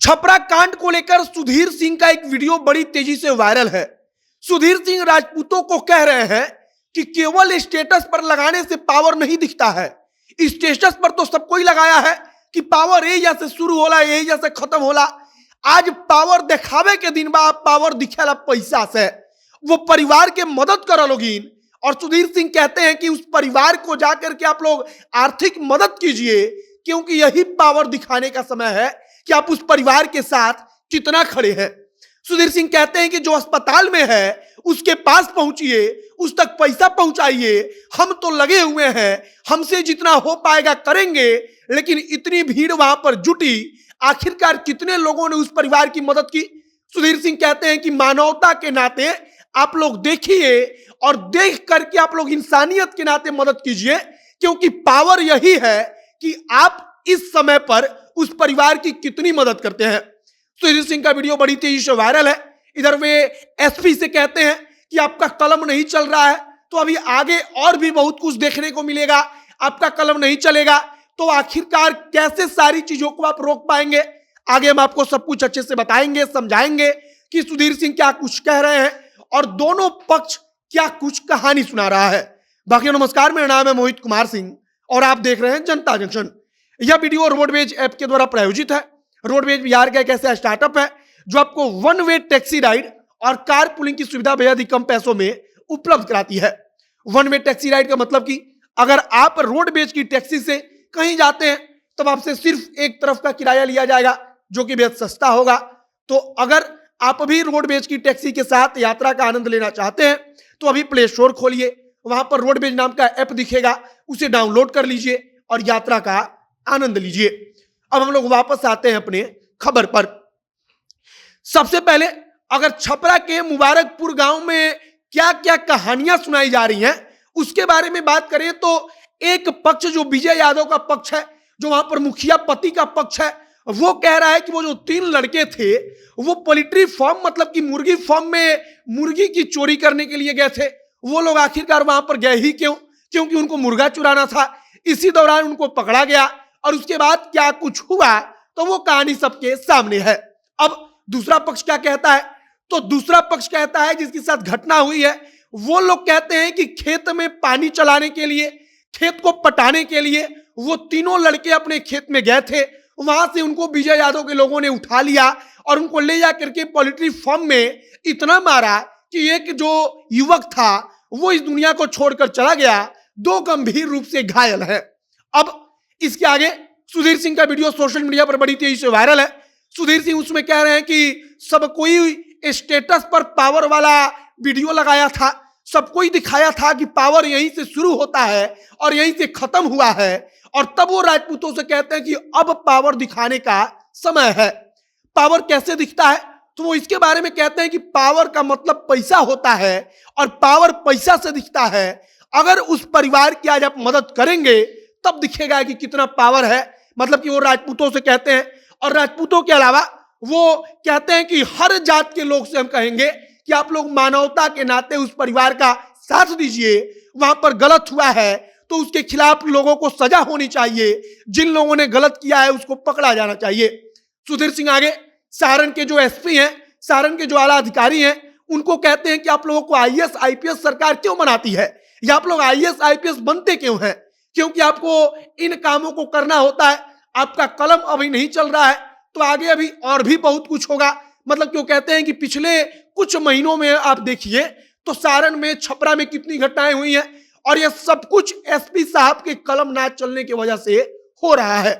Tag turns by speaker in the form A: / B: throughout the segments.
A: छपरा कांड को लेकर सुधीर सिंह का एक वीडियो बड़ी तेजी से वायरल है। सुधीर सिंह राजपूतों को कह रहे हैं कि केवल स्टेटस पर लगाने से पावर नहीं दिखता है। स्टेटस पर तो सबको ही लगाया है कि पावर यही से शुरू होला, यही से खत्म होला। आज पावर दिखावे के दिन बा पावर दिखेला पैसा से। वो परिवार के मदद करो लोगिन, और सुधीर सिंह कहते हैं कि उस परिवार को जाकर के आप लोग आर्थिक मदद कीजिए, क्योंकि यही पावर दिखाने का समय है कि आप उस परिवार के साथ कितना खड़े हैं। सुधीर सिंह कहते हैं कि जो अस्पताल में है उसके पास पहुंचिए, उस तक पैसा पहुंचाइए। हम तो लगे हुए हैं, हमसे जितना हो पाएगा करेंगे, लेकिन इतनी भीड़ वहां पर जुटी, आखिरकार कितने लोगों ने उस परिवार की मदद की। सुधीर सिंह कहते हैं कि मानवता के नाते आप लोग देखिए और देख करके आप लोग इंसानियत के नाते मदद कीजिए, क्योंकि पावर यही है कि आप इस समय पर उस परिवार की कितनी मदद करते हैं। सुधीर सिंह का वीडियो बड़ी तेजी से वायरल है। इधर वे एसपी से कहते हैं कि आपका कलम नहीं चल रहा है तो अभी आगे और भी बहुत कुछ देखने को मिलेगा। आपका कलम नहीं चलेगा तो आखिरकार कैसे सारी चीजों को आप रोक पाएंगे। आगे हम आपको सब कुछ अच्छे से बताएंगे, समझाएंगे कि सुधीर सिंह क्या कुछ कह रहे हैं और दोनों पक्ष क्या कुछ कहानी सुना रहा है। बाकी नमस्कार, मेरा नाम है मोहित कुमार सिंह और आप देख रहे हैं जनता जंक्शन। यह वीडियो रोडवेज ऐप के द्वारा प्रायोजित है। रोडवेज बिहार का एक ऐसा स्टार्टअप है जो आपको वन वे टैक्सी राइड और कार पुलिंग की सुविधा बेहद ही कम पैसों में उपलब्ध कराती है। वन वे टैक्सी राइड का मतलब कि अगर आप रोडवेज की टैक्सी से कहीं जाते हैं तब आपसे सिर्फ एक तरफ का किराया लिया जाएगा, जो कि बेहद सस्ता होगा। तो अगर आप भी रोडवेज की टैक्सी के साथ यात्रा का आनंद लेना चाहते हैं तो अभी प्ले स्टोर खोलिए, वहां पर रोडवेज नाम का ऐप दिखेगा, उसे डाउनलोड कर लीजिए और यात्रा का आनंद लीजिए। अब हम लोग वापस आते हैं अपने खबर पर। सबसे पहले अगर छपरा के मुबारकपुर गांव में क्या क्या कहानियां सुनाई जा रही हैं उसके बारे में बात करें तो एक पक्ष जो विजय यादव का पक्ष है, जो वहां पर मुखिया पति का पक्ष है, वो कह रहा है कि वो जो 3 लड़के थे वो पोल्ट्री फार्म मतलब कि मुर्गी फार्म में मुर्गी की चोरी करने के लिए गए थे। वो लोग आखिरकार वहां पर गए ही क्यों? क्योंकि उनको मुर्गा चुराना था। इसी दौरान उनको पकड़ा गया और उसके बाद क्या कुछ हुआ तो वो कहानी सबके सामने है। अब दूसरा पक्ष क्या कहता है? तो दूसरा पक्ष कहता है जिसके साथ घटना हुई है, वो लोग कहते हैं कि खेत में पानी चलाने के लिए, खेत को पटाने के लिए वो तीनों लड़के अपने खेत में गए थे। वहां से उनको विजय यादव के लोगों ने उठा लिया और उनको ले जा करके पोल्ट्री फार्म में इतना मारा कि एक जो युवक था वो इस दुनिया को छोड़कर चला गया, 2 गंभीर रूप से घायल है। अब इसके आगे सुधीर सिंह का वीडियो सोशल मीडिया पर बड़ी तेजी से वायरल है। सुधीर सिंह उसमें कह रहे हैं कि सब कोई स्टेटस पर पावर वाला वीडियो लगाया था, सबको ही दिखाया था कि पावर यहीं से शुरू होता है और यहीं से खत्म हुआ है, और तब वो राजपूतों से कहते हैं कि अब पावर दिखाने का समय है। पावर कैसे दिखता है तो वो इसके बारे में कहते हैं कि पावर का मतलब पैसा होता है और पावर पैसा से दिखता है। अगर उस परिवार की आज आप मदद करेंगे तब दिखेगा कि कितना पावर है। मतलब कि वो राजपूतों से कहते हैं, और राजपूतों के अलावा वो कहते हैं कि हर जात के लोग से हम कहेंगे कि आप लोग मानवता के नाते उस परिवार का साथ दीजिए। वहां पर गलत हुआ है तो उसके खिलाफ लोगों को सजा होनी चाहिए, जिन लोगों ने गलत किया है उसको पकड़ा जाना चाहिए। सुधीर सिंह आगे सारण के जो एसपी हैं, सारण के जो आला अधिकारी हैं, उनको कहते हैं कि आप लोगों को आईएएस आईपीएस सरकार क्यों बनाती है, या आप लोग आईएएस आईपीएस बनते क्यों हैं? क्योंकि आपको इन कामों को करना होता है। आपका कलम अभी नहीं चल रहा है तो आगे अभी और भी बहुत कुछ होगा। मतलब क्यों कहते हैं कि पिछले कुछ महीनों में आप देखिए तो सारण में, छपरा में कितनी घटनाएं हुई हैं, और यह सब कुछ एसपी साहब के कलम ना चलने की वजह से हो रहा है।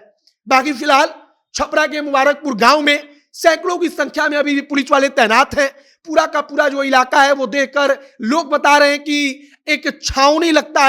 A: बाकी फिलहाल छपरा के मुबारकपुर गांव में सैकड़ों की संख्या में अभी भी पुलिस वाले तैनात हैं। पूरा का पूरा जो इलाका है वो देखकर लोग बता रहे हैं कि एक छावनी लगता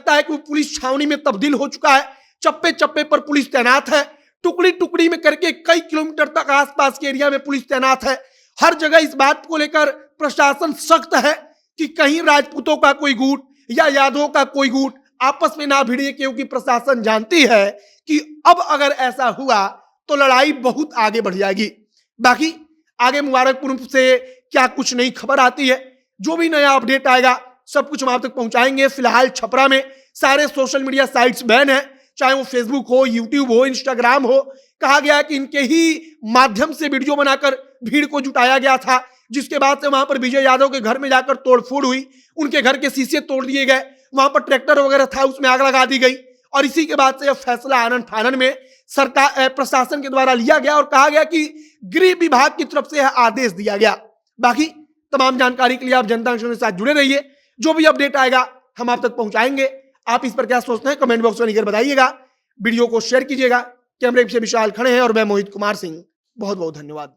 A: है कि वो पुलिस छावनी में तब्दील हो चुका है। चप्पे चप्पे पर पुलिस तैनात है, टुकड़ी टुकड़ी में करके कई किलोमीटर तक आसपास के एरिया में पुलिस तैनात है। हर जगह इस बात को लेकर प्रशासन सख्त है कि कहीं राजपूतों का कोई गुट या यादवों का कोई गुट आपस में ना भिड़े, क्योंकि प्रशासन जानती है कि अब अगर ऐसा हुआ तो लड़ाई बहुत आगे बढ़ जाएगी। बाकी आगे मुबारकपुर से क्या कुछ नई खबर आती है, जो भी नया अपडेट आएगा सब कुछ हम आप तक पहुंचाएंगे। फिलहाल छपरा में सारे सोशल मीडिया साइट्स बैन है, चाहे वो फेसबुक हो, यूट्यूब हो, इंस्टाग्राम हो, कहा गया कि इनके ही माध्यम से वीडियो बनाकर भीड़ को जुटाया गया था, जिसके बाद से वहां पर विजय यादव के घर में जाकर तोड़फोड़ हुई, उनके घर के शीशे तोड़ दिए गए, वहां पर ट्रैक्टर वगैरह था उसमें आग लगा दी गई। और इसी के बाद से यह फैसला आनन फानन में सरकार प्रशासन के द्वारा लिया गया और कहा गया कि गृह विभाग की तरफ से यह आदेश दिया गया। बाकी तमाम जानकारी के लिए आप जनता जंक्शन के साथ जुड़े रहिए, जो भी अपडेट आएगा हम आप तक पहुंचाएंगे। आप इस पर क्या सोचते हैं कमेंट बॉक्स में लिखकर बताइएगा। वीडियो को शेयर कीजिएगा। कैमरे से विशाल खड़े हैं और मैं मोहित कुमार सिंह। बहुत बहुत धन्यवाद।